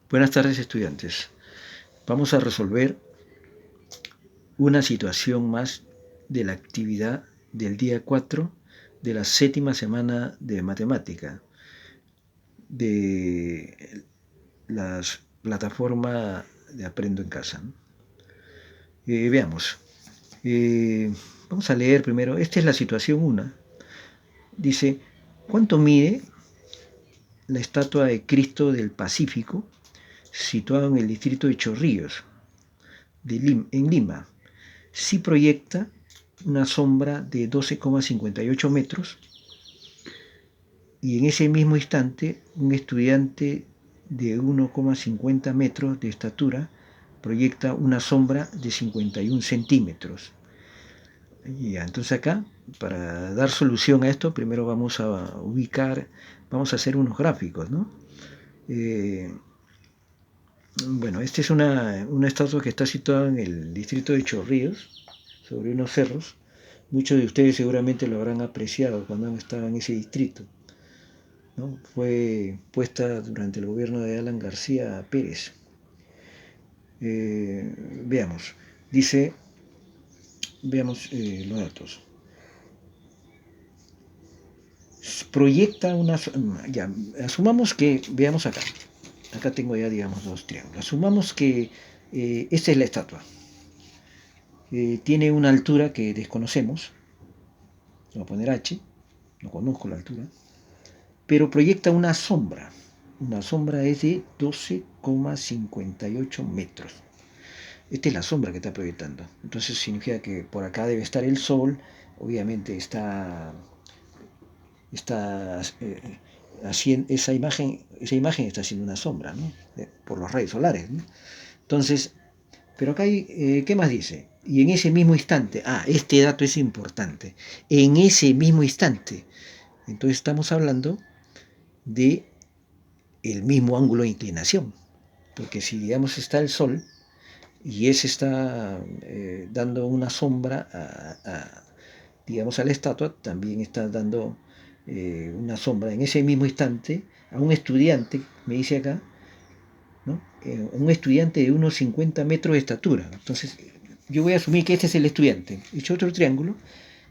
Buenas tardes, estudiantes. Vamos a resolver una situación más de la actividad del día 4 de la 7ª semana de matemática de la plataforma de Aprendo en Casa. Veamos. Vamos a leer primero. Esta es la situación 1. Dice, ¿cuánto mide la estatua de Cristo del Pacífico situada en el distrito de Chorrillos, en Lima? Si proyecta una sombra de 12,58 metros y en ese mismo instante un estudiante de 1,50 metros de estatura proyecta una sombra de 51 centímetros. Ya, entonces acá, para dar solución a esto, primero vamos a vamos a hacer unos gráficos, ¿no? Bueno, esta es una estatua que está situada en el distrito de Chorrillos, sobre unos cerros. Muchos de ustedes seguramente lo habrán apreciado cuando han estado en ese distrito, ¿no? Fue puesta durante el gobierno de Alan García Pérez. Veamos, dice, veamos los datos. Proyecta una, ya, asumamos que, veamos acá tengo ya, digamos, dos triángulos. Asumamos que esta es la estatua. Tiene una altura que desconocemos, voy a poner H, no conozco la altura, pero proyecta una sombra. Una sombra es de 12,58 metros. Esta es la sombra que está proyectando. Entonces significa que por acá debe estar el Sol. Obviamente está haciendo esa imagen está haciendo una sombra, ¿no? Por los rayos solares, ¿no? Entonces, pero acá hay, ¿qué más dice? Y en ese mismo instante, este dato es importante, en ese mismo instante, entonces estamos hablando de el mismo ángulo de inclinación, porque si digamos está el Sol y ese está dando una sombra digamos a la estatua, también está dando una sombra en ese mismo instante a un estudiante, me dice acá, ¿no? Un estudiante de unos 50 metros de estatura. Entonces, yo voy a asumir que este es el estudiante. He hecho otro triángulo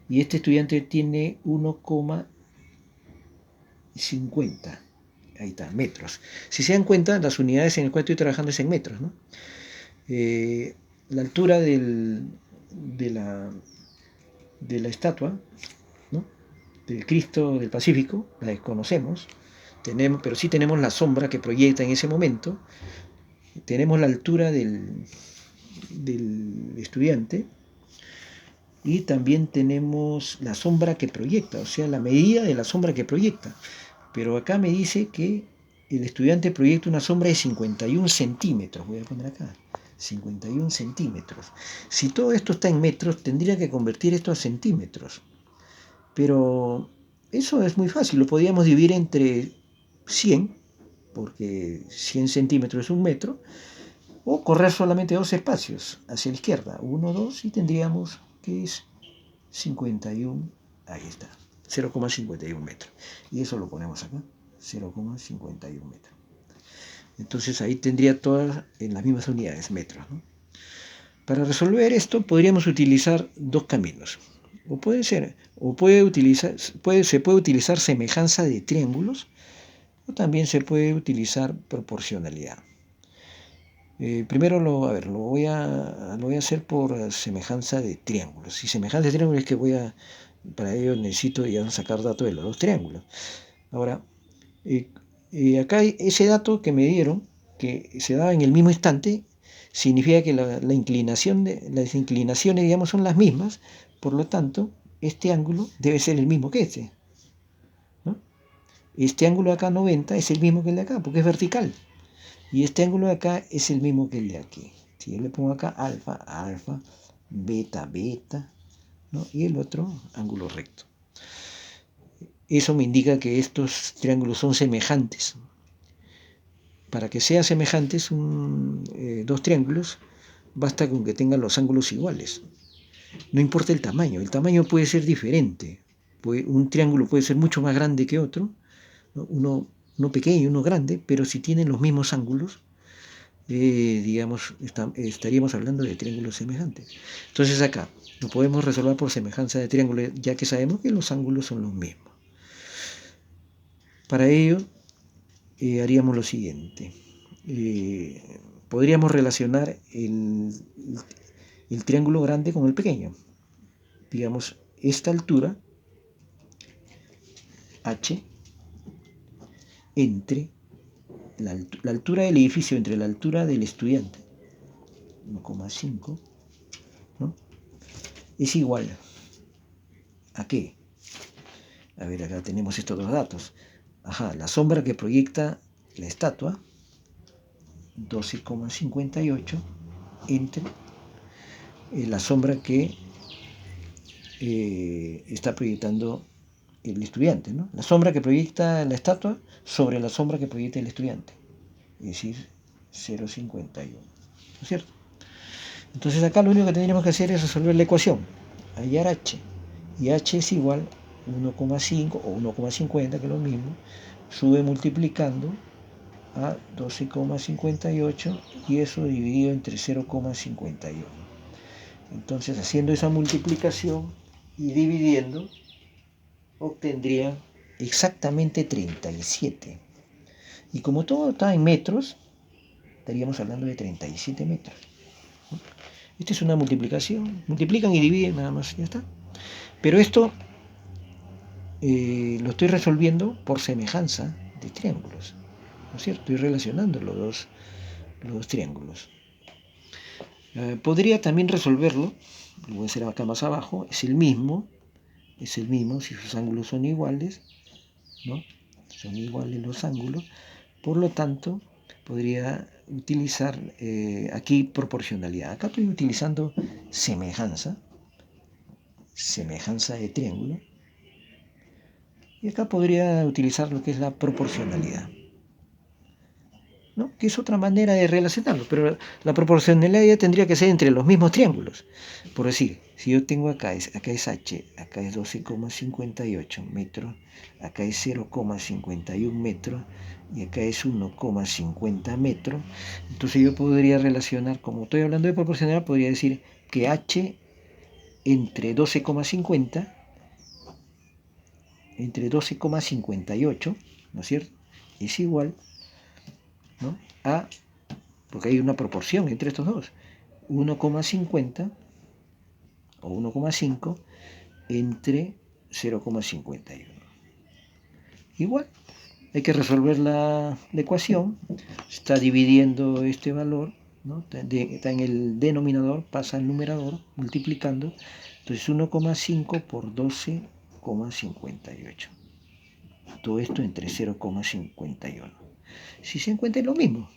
y este estudiante tiene 1,50. Ahí está, metros. Si se dan cuenta, las unidades en las cuales estoy trabajando es en metros, ¿no? La altura de la estatua, ¿no? Del Cristo del Pacífico, la desconocemos, pero sí tenemos la sombra que proyecta en ese momento, tenemos la altura del estudiante y también tenemos la sombra que proyecta, o sea, la medida de la sombra que proyecta. Pero acá me dice que el estudiante proyecta una sombra de 51 centímetros, voy a poner acá, 51 centímetros. Si todo esto está en metros, tendría que convertir esto a centímetros. Pero eso es muy fácil, lo podríamos dividir entre 100, porque 100 centímetros es un metro, o correr solamente dos espacios hacia la izquierda, 1, 2, y tendríamos que es 51, ahí está, 0,51 metros. Y eso lo ponemos acá, 0,51 metros. Entonces ahí tendría todas en las mismas unidades, metros, ¿no? Para resolver esto podríamos utilizar dos caminos. Se puede utilizar semejanza de triángulos, o también se puede utilizar proporcionalidad. Primero lo voy a hacer por semejanza de triángulos. Y semejanza de triángulos es que para ello necesito ya sacar datos de los dos triángulos. Ahora, acá ese dato que me dieron, que se da en el mismo instante, significa que las inclinaciones, digamos, son las mismas. Por lo tanto, este ángulo debe ser el mismo que este, ¿no? Este ángulo de acá 90 es el mismo que el de acá, porque es vertical. Y este ángulo de acá es el mismo que el de aquí. Si yo le pongo acá alfa, alfa, beta, beta, ¿no? Y el otro ángulo recto. Eso me indica que estos triángulos son semejantes. Para que sean semejantes dos triángulos, basta con que tengan los ángulos iguales. No importa el tamaño puede ser diferente. Un triángulo puede ser mucho más grande que otro, ¿no? Uno pequeño, uno grande, pero si tienen los mismos ángulos, digamos, estaríamos hablando de triángulos semejantes. Entonces acá lo podemos resolver por semejanza de triángulo, ya que sabemos que los ángulos son los mismos. Para ello, haríamos lo siguiente. Podríamos relacionar el triángulo grande con el pequeño. Digamos, esta altura, H, entre la altura del edificio entre la altura del estudiante, 1,5, ¿no? Es igual ¿a qué? A ver, acá tenemos estos dos datos. Ajá, la sombra que proyecta la estatua, 12,58, entre la sombra que está proyectando el estudiante, ¿no? La sombra que proyecta la estatua sobre la sombra que proyecta el estudiante, es decir, 0,51, ¿no es cierto? Entonces acá lo único que tendríamos que hacer es resolver la ecuación, hallar h, y h es igual a 1,5 o 1,50, que es lo mismo, sube multiplicando a 12,58 y eso dividido entre 0,51. Entonces, haciendo esa multiplicación y dividiendo, obtendría exactamente 37. Y como todo está en metros, estaríamos hablando de 37 metros. Esta es una multiplicación. Multiplican y dividen nada más, ya está. Pero esto lo estoy resolviendo por semejanza de triángulos, ¿no es cierto? Estoy relacionando los dos triángulos. Podría también resolverlo, lo voy a hacer acá más abajo, es el mismo si sus ángulos son iguales, ¿no? Son iguales los ángulos, por lo tanto podría utilizar aquí proporcionalidad. Acá estoy utilizando semejanza de triángulo, y acá podría utilizar lo que es la proporcionalidad, ¿no? Que es otra manera de relacionarlo, pero la proporcionalidad ya tendría que ser entre los mismos triángulos. Por decir, si yo tengo acá es h, acá es 12,58 metros, acá es 0,51 metros y acá es 1,50 metros, entonces yo podría relacionar, como estoy hablando de proporcionalidad, podría decir que h entre 12,50 entre 12,58, ¿no es cierto?, es igual, ¿no?, a, porque hay una proporción entre estos dos, 1,50 o 1,5 entre 0,51. Igual, hay que resolver la ecuación, está dividiendo este valor, ¿no?, está en el denominador, pasa al numerador, multiplicando, entonces 1,5 por 12,58. Todo esto entre 0,51. Si se encuentra es lo mismo.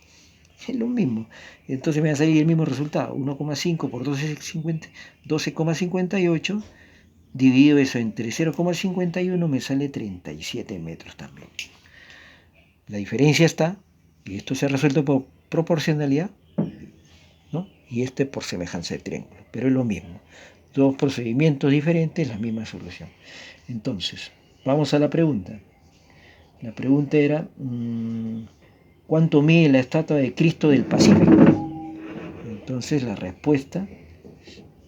Entonces me va a salir el mismo resultado. 1,5 por 12,58. Dividido eso entre 0,51 me sale 37 metros también. La diferencia está, y esto se ha resuelto por proporcionalidad, ¿no?, y este por semejanza de triángulo. Pero es lo mismo. Dos procedimientos diferentes, la misma solución. Entonces, vamos a la pregunta. La pregunta era, ¿cuánto mide la estatua de Cristo del Pacífico? Entonces la respuesta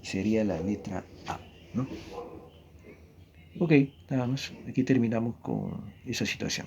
sería la letra A, ¿no? Ok, nada más. Aquí terminamos con esa situación.